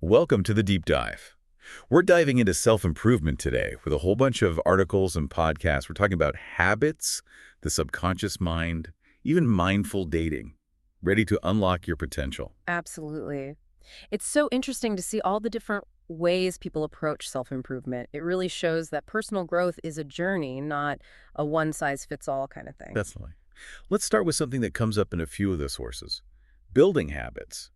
Welcome to the Deep Dive. We're diving into self-improvement today with a whole bunch of articles and podcasts. We're talking about habits, the subconscious mind, even mindful dating, ready to unlock your potential. Absolutely. It's so interesting to see all the different ways people approach self-improvement. It really shows that personal growth is a journey, not a one-size-fits-all kind of thing. Definitely. Let's start with something that comes up in a few of the sources. Building habits.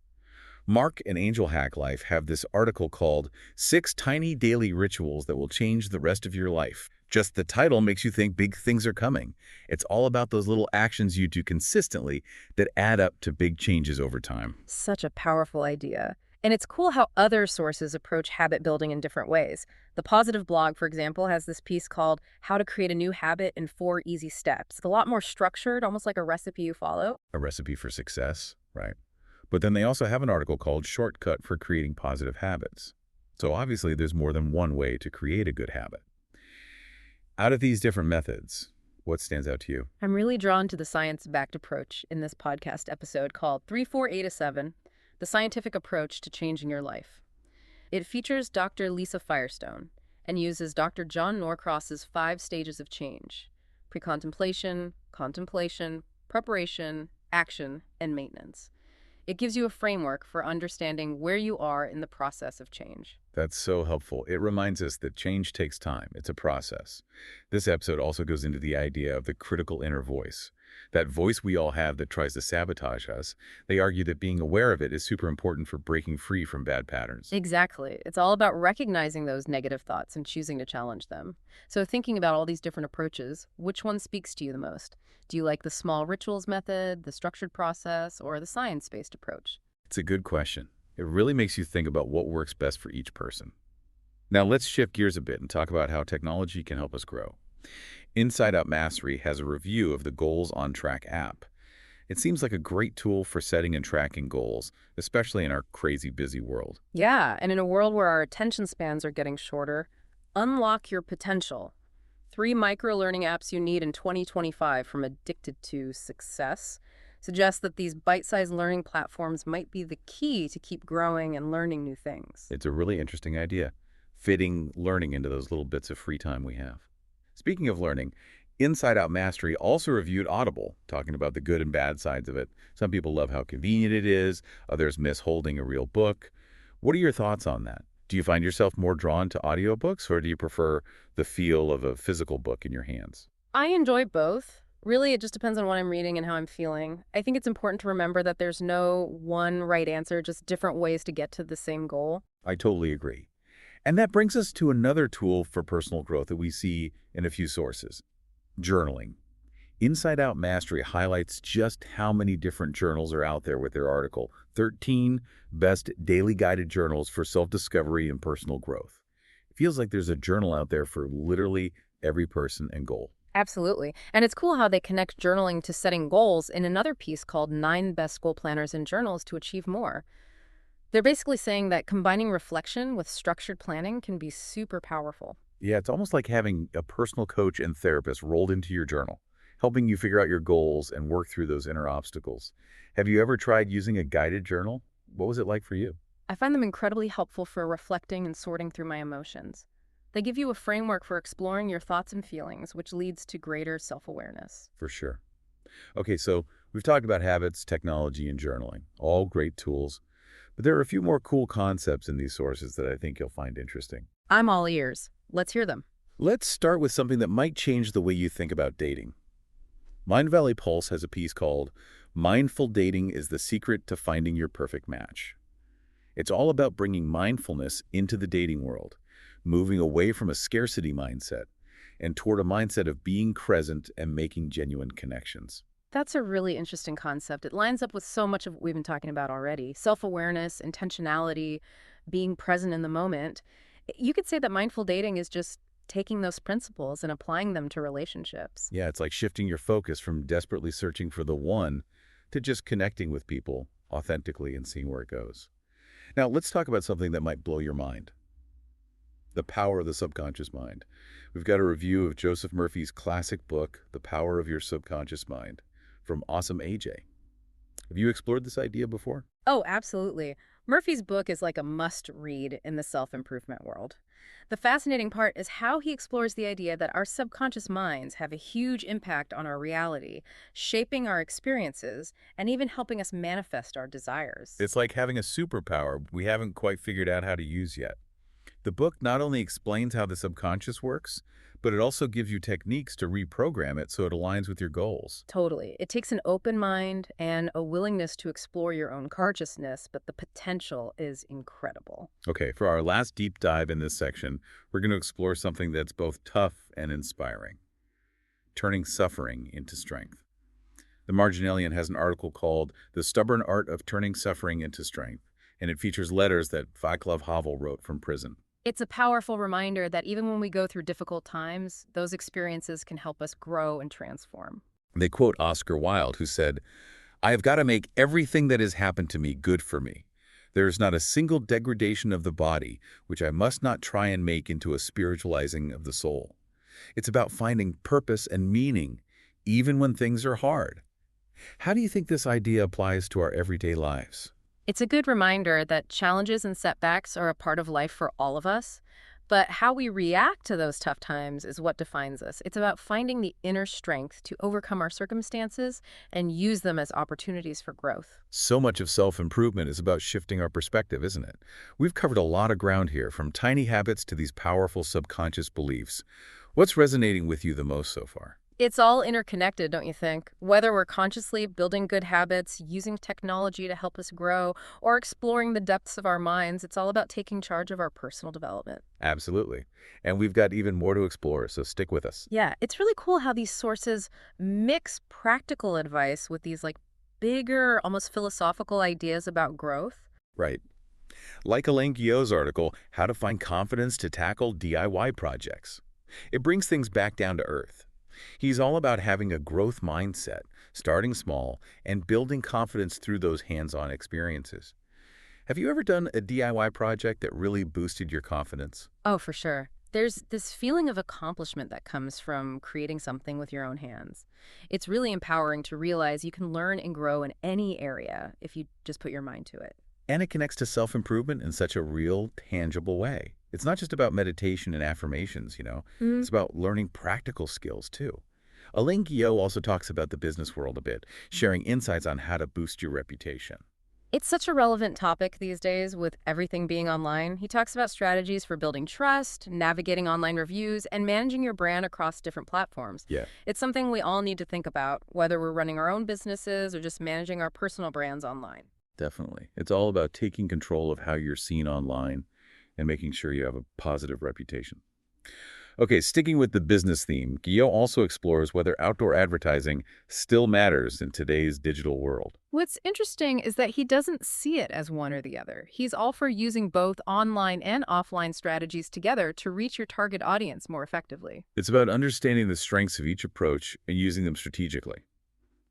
Mark and Angel Hack Life have this article called 6 Tiny Daily Rituals That Will Change the Rest of Your Life. Just the title makes you think big things are coming. It's all about those little actions you do consistently that add up to big changes over time. Such a powerful idea. And it's cool how other sources approach habit building in different ways. The Positive blog, for example, has this piece called How to Create a New Habit in 4 Easy Steps. It's a lot more structured, almost like a recipe you follow. A recipe for success, right? But then they also have an article called Shortcut for Creating Positive Habits. So obviously there's more than one way to create a good habit. Out of these different methods, what stands out to you? I'm really drawn to the science-backed approach in this podcast episode called 348-7, The Scientific Approach to Changing Your Life. It features Dr. Lisa Firestone and uses Dr. John Norcross's 5 stages of change: pre-contemplation, contemplation, preparation, action, and maintenance. It gives you a framework for understanding where you are in the process of change. That's so helpful. It reminds us that change takes time. It's a process. This episode also goes into the idea of the critical inner voice. That voice we all have that tries to sabotage us. They argue that being aware of it is super important for breaking free from bad patterns. Exactly. It's all about recognizing those negative thoughts and choosing to challenge them. So thinking about all these different approaches, which one speaks to you the most? Do you like the small rituals method, the structured process, or the science-based approach? It's a good question. It really makes you think about what works best for each person. Now let's shift gears a bit and talk about how technology can help us grow. Inside Out Mastery has a review of the Goals on Track app. It seems like a great tool for setting and tracking goals, especially in our crazy busy world. Yeah, and in a world where our attention spans are getting shorter, unlock your potential. 3 micro-learning apps you need in 2025 from Addicted to Success suggest that these bite-sized learning platforms might be the key to keep growing and learning new things. It's a really interesting idea, fitting learning into those little bits of free time we have. Speaking of learning, Inside Out Mastery also reviewed Audible, talking about the good and bad sides of it. Some people love how convenient it is, others miss holding a real book. What are your thoughts on that? Do you find yourself more drawn to audiobooks, or do you prefer the feel of a physical book in your hands? I enjoy both. Really, it just depends on what I'm reading and how I'm feeling. I think it's important to remember that there's no one right answer, just different ways to get to the same goal. I totally agree. And that brings us to another tool for personal growth that we see in a few sources: journaling. Inside Out Mastery highlights just how many different journals are out there with their article, 13 Best Daily Guided Journals for Self-Discovery and Personal Growth. It feels like there's a journal out there for literally every person and goal. Absolutely. And it's cool how they connect journaling to setting goals in another piece called 9 Best Goal Planners and Journals to Achieve More. They're basically saying that combining reflection with structured planning can be super powerful. Yeah, it's almost like having a personal coach and therapist rolled into your journal, helping you figure out your goals and work through those inner obstacles. Have you ever tried using a guided journal? What was it like for you? I find them incredibly helpful for reflecting and sorting through my emotions. They give you a framework for exploring your thoughts and feelings, which leads to greater self-awareness. For sure. Okay, so we've talked about habits, technology, and journaling. All great tools. But there are a few more cool concepts in these sources that I think you'll find interesting. I'm all ears. Let's hear them. Let's start with something that might change the way you think about dating. Mind Valley Pulse has a piece called Mindful Dating is the Secret to Finding Your Perfect Match. It's all about bringing mindfulness into the dating world, moving away from a scarcity mindset and toward a mindset of being present and making genuine connections. That's a really interesting concept. It lines up with so much of what we've been talking about already. Self-awareness, intentionality, being present in the moment. You could say that mindful dating is just taking those principles and applying them to relationships. Yeah, it's like shifting your focus from desperately searching for the one to just connecting with people authentically and seeing where it goes. Now, let's talk about something that might blow your mind: the power of the subconscious mind. We've got a review of Joseph Murphy's classic book, The Power of Your Subconscious Mind, from Awesome AJ. Have you explored this idea before? Oh, absolutely. Murphy's book is like a must-read in the self-improvement world. The fascinating part is how he explores the idea that our subconscious minds have a huge impact on our reality, shaping our experiences and even helping us manifest our desires. It's like having a superpower we haven't quite figured out how to use yet. The book not only explains how the subconscious works, but it also gives you techniques to reprogram it so it aligns with your goals. Totally. It takes an open mind and a willingness to explore your own consciousness, but the potential is incredible. Okay, for our last deep dive in this section, we're going to explore something that's both tough and inspiring, turning suffering into strength. The Marginalian has an article called The Stubborn Art of Turning Suffering into Strength, and it features letters that Václav Havel wrote from prison. It's a powerful reminder that even when we go through difficult times, those experiences can help us grow and transform. They quote Oscar Wilde, who said, "I have got to make everything that has happened to me good for me. There is not a single degradation of the body which I must not try and make into a spiritualizing of the soul. It's about finding purpose and meaning, even when things are hard." How do you think this idea applies to our everyday lives? It's a good reminder that challenges and setbacks are a part of life for all of us, but how we react to those tough times is what defines us. It's about finding the inner strength to overcome our circumstances and use them as opportunities for growth. So much of self-improvement is about shifting our perspective, isn't it? We've covered a lot of ground here, from tiny habits to these powerful subconscious beliefs. What's resonating with you the most so far? It's all interconnected, don't you think? Whether we're consciously building good habits, using technology to help us grow, or exploring the depths of our minds, it's all about taking charge of our personal development. Absolutely. And we've got even more to explore, so stick with us. Yeah, it's really cool how these sources mix practical advice with these bigger, almost philosophical ideas about growth. Right. Like Elaine Guillau's article, How to Find Confidence to Tackle DIY Projects. It brings things back down to earth. He's all about having a growth mindset, starting small, and building confidence through those hands-on experiences. Have you ever done a DIY project that really boosted your confidence? Oh, for sure. There's this feeling of accomplishment that comes from creating something with your own hands. It's really empowering to realize you can learn and grow in any area if you just put your mind to it. And it connects to self-improvement in such a real, tangible way. It's not just about meditation and affirmations. It's about learning practical skills, too. Elaine Guillou also talks about the business world a bit, sharing insights on how to boost your reputation. It's such a relevant topic these days with everything being online. He talks about strategies for building trust, navigating online reviews, and managing your brand across different platforms. Yeah, It's something we all need to think about, whether we're running our own businesses or just managing our personal brands online. definitely. It's all about taking control of how you're seen online and making sure you have a positive reputation. Okay, sticking with the business theme, Guillaume also explores whether outdoor advertising still matters in today's digital world. What's interesting is that he doesn't see it as one or the other. He's all for using both online and offline strategies together to reach your target audience more effectively. It's about understanding the strengths of each approach and using them strategically.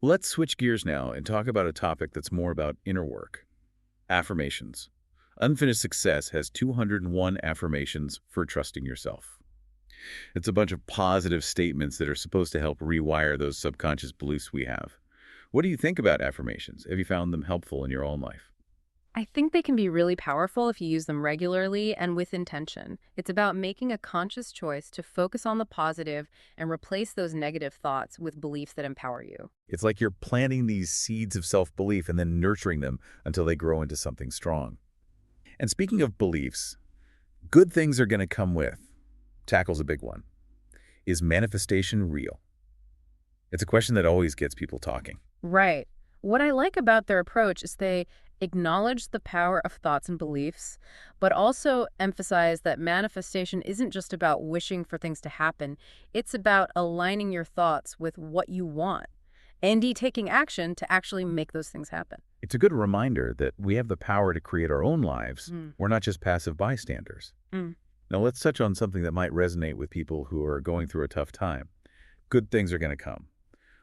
Let's switch gears now and talk about a topic that's more about inner work. Affirmations. Unfinished Success has 201 affirmations for trusting yourself. It's a bunch of positive statements that are supposed to help rewire those subconscious beliefs we have. What do you think about affirmations? Have you found them helpful in your own life? I think they can be really powerful if you use them regularly and with intention. It's about making a conscious choice to focus on the positive and replace those negative thoughts with beliefs that empower you. It's like you're planting these seeds of self-belief and then nurturing them until they grow into something strong. And speaking of beliefs, good things are going to come with. Tackles a big one. Is manifestation real? It's a question that always gets people talking. Right. What I like about their approach is they acknowledge the power of thoughts and beliefs, but also emphasize that manifestation isn't just about wishing for things to happen. It's about aligning your thoughts with what you want and taking action to actually make those things happen. It's a good reminder that we have the power to create our own lives. Mm. We're not just passive bystanders. Mm. Now let's touch on something that might resonate with people who are going through a tough time. Good things are going to come.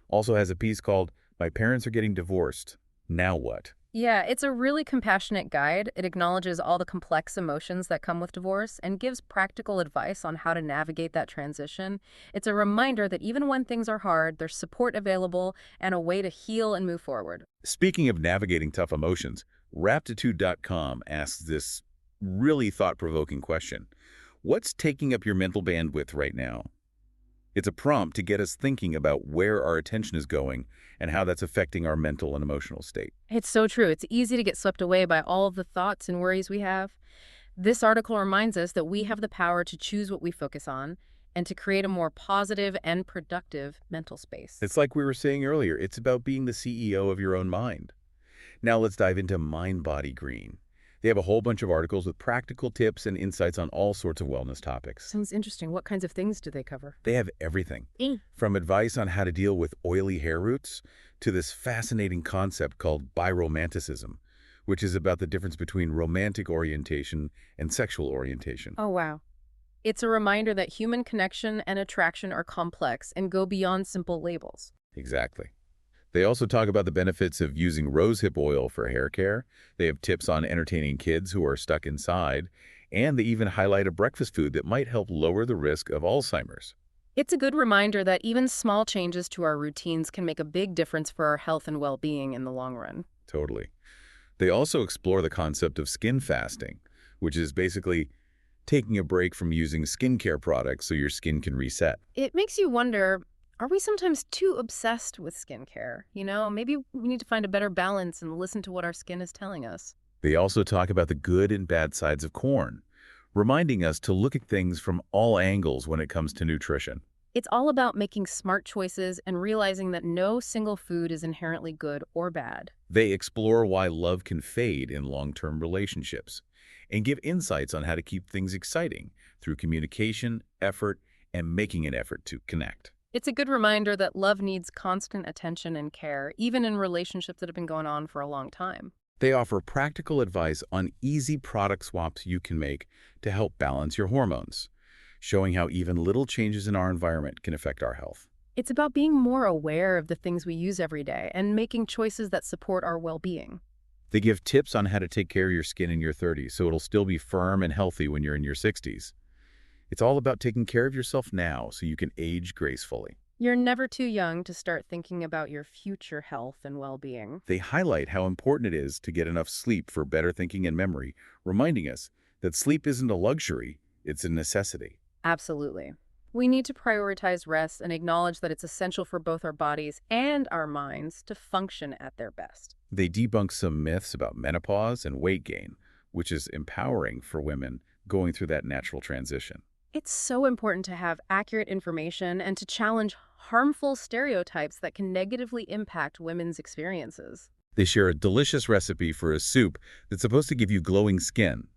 Also has a piece called My Parents Are Getting Divorced. Now What? Yeah, it's a really compassionate guide. It acknowledges all the complex emotions that come with divorce and gives practical advice on how to navigate that transition. It's a reminder that even when things are hard, there's support available and a way to heal and move forward. Speaking of navigating tough emotions, Raptitude.com asks this really thought-provoking question. What's taking up your mental bandwidth right now? It's a prompt to get us thinking about where our attention is going and how that's affecting our mental and emotional state. It's so true. It's easy to get swept away by all of the thoughts and worries we have. This article reminds us that we have the power to choose what we focus on and to create a more positive and productive mental space. It's like we were saying earlier, it's about being the CEO of your own mind. Now let's dive into Mind Body Green. They have a whole bunch of articles with practical tips and insights on all sorts of wellness topics. Sounds interesting. What kinds of things do they cover? They have everything, Mm. from advice on how to deal with oily hair roots to this fascinating concept called biromanticism, which is about the difference between romantic orientation and sexual orientation. Oh, wow. It's a reminder that human connection and attraction are complex and go beyond simple labels. Exactly. They also talk about the benefits of using rosehip oil for hair care. They have tips on entertaining kids who are stuck inside, and they even highlight a breakfast food that might help lower the risk of Alzheimer's. It's a good reminder that even small changes to our routines can make a big difference for our health and well-being in the long run. Totally. They also explore the concept of skin fasting, which is basically taking a break from using skincare products so your skin can reset. It makes you wonder, are we sometimes too obsessed with skincare? Maybe we need to find a better balance and listen to what our skin is telling us. They also talk about the good and bad sides of corn, reminding us to look at things from all angles when it comes to nutrition. It's all about making smart choices and realizing that no single food is inherently good or bad. They explore why love can fade in long-term relationships and give insights on how to keep things exciting through communication, effort, and making an effort to connect. It's a good reminder that love needs constant attention and care, even in relationships that have been going on for a long time. They offer practical advice on easy product swaps you can make to help balance your hormones, showing how even little changes in our environment can affect our health. It's about being more aware of the things we use every day and making choices that support our well-being. They give tips on how to take care of your skin in your 30s so it'll still be firm and healthy when you're in your 60s. It's all about taking care of yourself now so you can age gracefully. You're never too young to start thinking about your future health and well-being. They highlight how important it is to get enough sleep for better thinking and memory, reminding us that sleep isn't a luxury, it's a necessity. Absolutely. We need to prioritize rest and acknowledge that it's essential for both our bodies and our minds to function at their best. They debunk some myths about menopause and weight gain, which is empowering for women going through that natural transition. It's so important to have accurate information and to challenge harmful stereotypes that can negatively impact women's experiences. They share a delicious recipe for a soup that's supposed to give you glowing skin.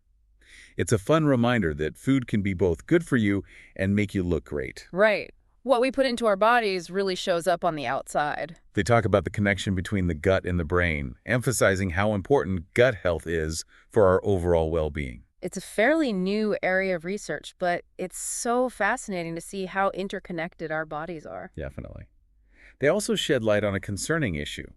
It's a fun reminder that food can be both good for you and make you look great. Right. What we put into our bodies really shows up on the outside. They talk about the connection between the gut and the brain, emphasizing how important gut health is for our overall well-being. It's a fairly new area of research, but it's so fascinating to see how interconnected our bodies are. Definitely. They also shed light on a concerning issue: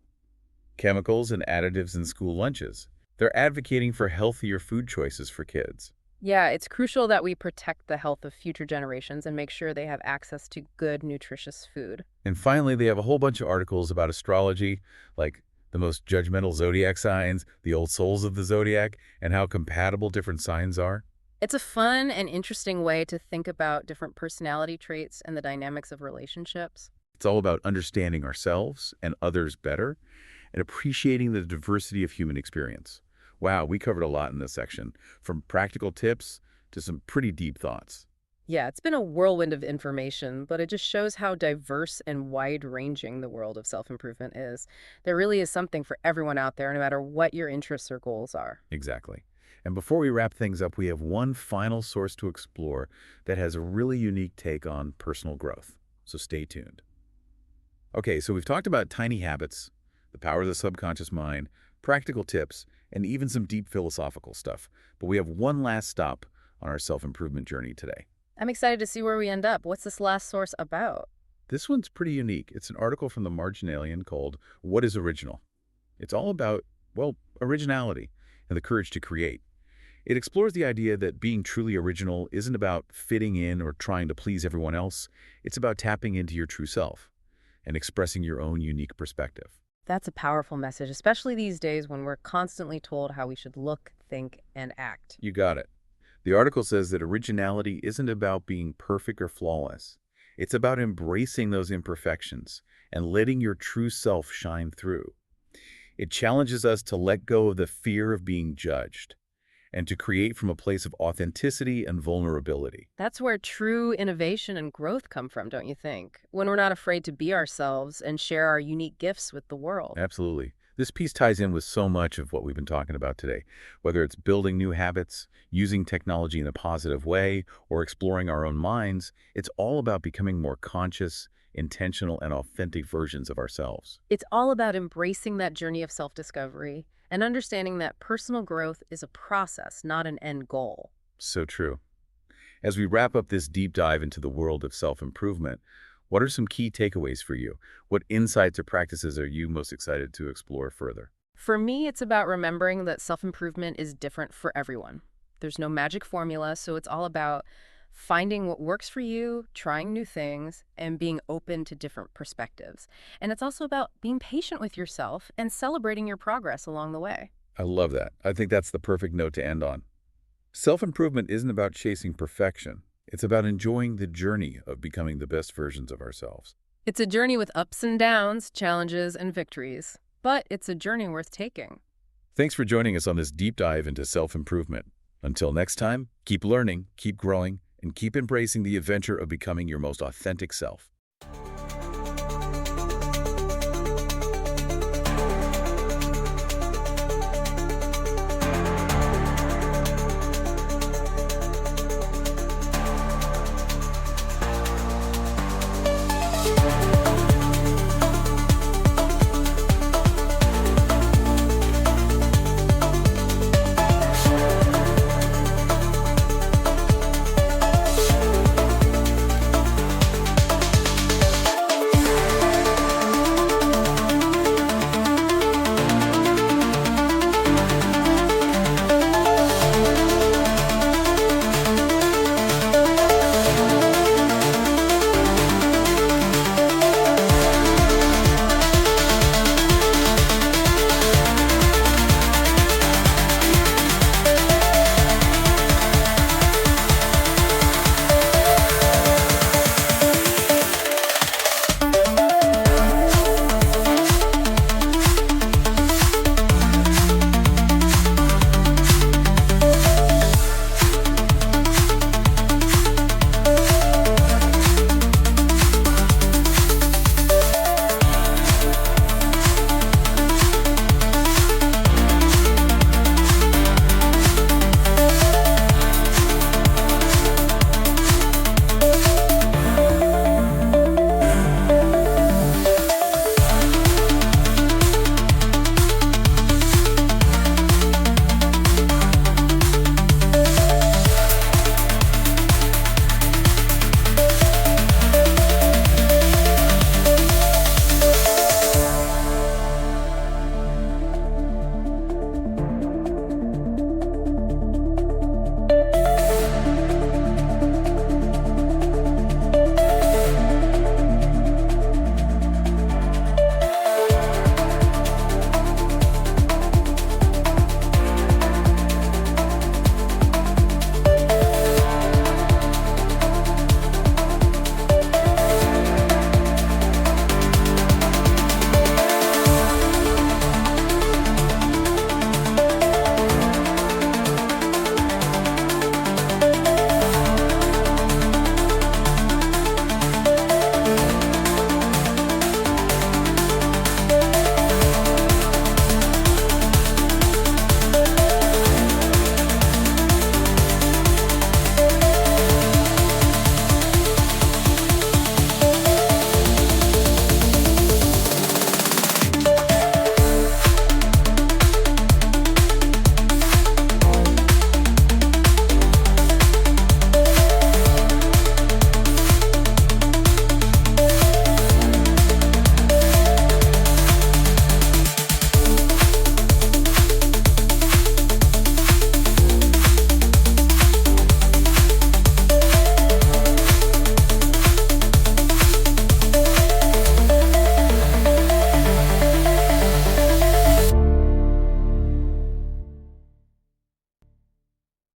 chemicals and additives in school lunches. They're advocating for healthier food choices for kids. Yeah, it's crucial that we protect the health of future generations and make sure they have access to good, nutritious food. And finally, they have a whole bunch of articles about astrology, like the most judgmental zodiac signs, the old souls of the zodiac, and how compatible different signs are. It's a fun and interesting way to think about different personality traits and the dynamics of relationships. It's all about understanding ourselves and others better and appreciating the diversity of human experience. Wow, we covered a lot in this section, from practical tips to some pretty deep thoughts. Yeah, it's been a whirlwind of information, but it just shows how diverse and wide-ranging the world of self-improvement is. There really is something for everyone out there, no matter what your interests or goals are. Exactly. And before we wrap things up, we have one final source to explore that has a really unique take on personal growth. So stay tuned. Okay, so we've talked about tiny habits, the power of the subconscious mind, practical tips, and even some deep philosophical stuff. But we have one last stop on our self-improvement journey today. I'm excited to see where we end up. What's this last source about? This one's pretty unique. It's an article from the Marginalian called "What is Original?" It's all about, well, originality and the courage to create. It explores the idea that being truly original isn't about fitting in or trying to please everyone else. It's about tapping into your true self and expressing your own unique perspective. That's a powerful message, especially these days when we're constantly told how we should look, think, and act. You got it. The article says that originality isn't about being perfect or flawless. It's about embracing those imperfections and letting your true self shine through. It challenges us to let go of the fear of being judged and to create from a place of authenticity and vulnerability. That's where true innovation and growth come from, don't you think? When we're not afraid to be ourselves and share our unique gifts with the world. Absolutely. This piece ties in with so much of what we've been talking about today, whether it's building new habits, using technology in a positive way, or exploring our own minds. It's all about becoming more conscious, intentional, and authentic versions of ourselves. It's all about embracing that journey of self-discovery and understanding that personal growth is a process, not an end goal. So true. As we wrap up this deep dive into the world of self-improvement, what are some key takeaways for you? What insights or practices are you most excited to explore further? For me, it's about remembering that self-improvement is different for everyone. There's no magic formula, so it's all about finding what works for you, trying new things, and being open to different perspectives. And it's also about being patient with yourself and celebrating your progress along the way. I love that. I think that's the perfect note to end on. Self-improvement isn't about chasing perfection. It's about enjoying the journey of becoming the best versions of ourselves. It's a journey with ups and downs, challenges and victories, but it's a journey worth taking. Thanks for joining us on this deep dive into self-improvement. Until next time, keep learning, keep growing, and keep embracing the adventure of becoming your most authentic self.